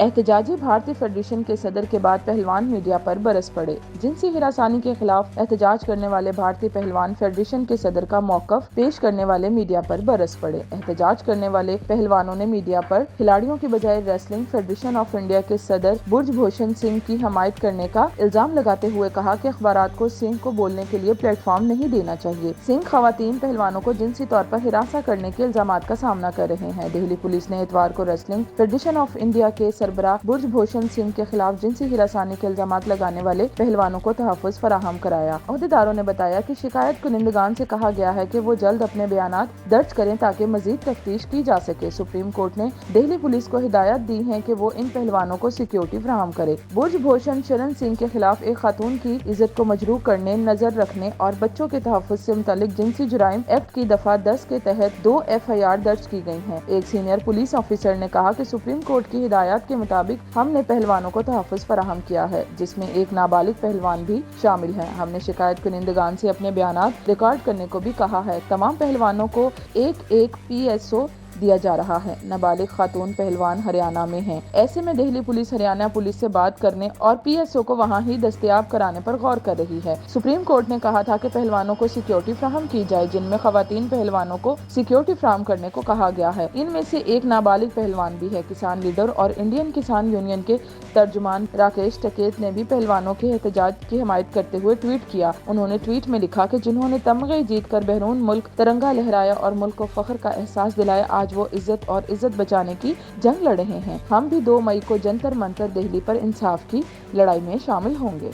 احتجاجی بھارتی فیڈریشن کے صدر کے بعد پہلوان میڈیا پر برس پڑے۔ جنسی ہراسانی کے خلاف احتجاج کرنے والے بھارتی پہلوان فیڈریشن کے صدر کا موقف پیش کرنے والے میڈیا پر برس پڑے۔ احتجاج کرنے والے پہلوانوں نے میڈیا پر کھلاڑیوں کی بجائے ریسلنگ فیڈریشن آف انڈیا کے صدر برج بھوشن سنگھ کی حمایت کرنے کا الزام لگاتے ہوئے کہا کہ اخبارات کو سنگھ کو بولنے کے لیے پلیٹ فارم نہیں دینا چاہیے۔ سنگھ خواتین پہلوانوں کو جنسی طور پر ہراساں کرنے کے الزامات کا سامنا کر رہے ہیں۔ دہلی پولیس نے اتوار کو ریسلنگ فیڈریشن آف انڈیا کے سربراہ برج بھوشن سنگھ کے خلاف جنسی ہراسانی کے الزامات لگانے والے پہلوانوں کو تحفظ فراہم کرایا۔ عہدیداروں نے بتایا کہ شکایت کنندگان سے کہا گیا ہے کہ وہ جلد اپنے بیانات درج کریں تاکہ مزید تفتیش کی جا سکے۔ سپریم کورٹ نے دہلی پولیس کو ہدایت دی ہے کہ وہ ان پہلوانوں کو سیکیورٹی فراہم کرے۔ برج بھوشن شرن سنگھ کے خلاف ایک خاتون کی عزت کو مجروح کرنے، نظر رکھنے اور بچوں کے تحفظ سے متعلق جنسی جرائم ایکٹ کی دفعہ 10 کے تحت 2 FIR درج کی گئی ہیں۔ ایک سینئر پولیس آفیسر نے کہا کہ سپریم کورٹ کی ہدایات کے مطابق ہم نے پہلوانوں کو تحفظ فراہم کیا ہے، جس میں ایک نابالغ پہلوان بھی شامل ہے۔ ہم نے شکایت کنندگان سے اپنے بیانات ریکارڈ کرنے کو بھی کہا ہے۔ تمام پہلوانوں کو ایک PSO دیا جا رہا ہے۔ نابالغ خاتون پہلوان ہریانہ میں ہیں، ایسے میں دہلی پولیس ہریانہ پولیس سے بات کرنے اور PSO کو وہاں ہی دستیاب کرانے پر غور کر رہی ہے۔ سپریم کورٹ نے کہا تھا کہ پہلوانوں کو سیکیورٹی فراہم کی جائے، جن میں خواتین پہلوانوں کو سیکیورٹی فراہم کرنے کو کہا گیا ہے۔ ان میں سے ایک نابالغ پہلوان بھی ہے۔ کسان لیڈر اور انڈین کسان یونین کے ترجمان راکیش ٹکیت نے بھی پہلوانوں کے احتجاج کی حمایت کرتے ہوئے ٹویٹ کیا۔ انہوں نے ٹویٹ میں لکھا کہ جنہوں نے تمغے جیت کر بیرون ملک ترنگا لہرایا اور ملک کو فخر کا احساس دلایا، آج وہ عزت اور عزت بچانے کی جنگ لڑ رہے ہیں۔ ہم بھی 2 مئی کو جنتر منتر دہلی پر انصاف کی لڑائی میں شامل ہوں گے۔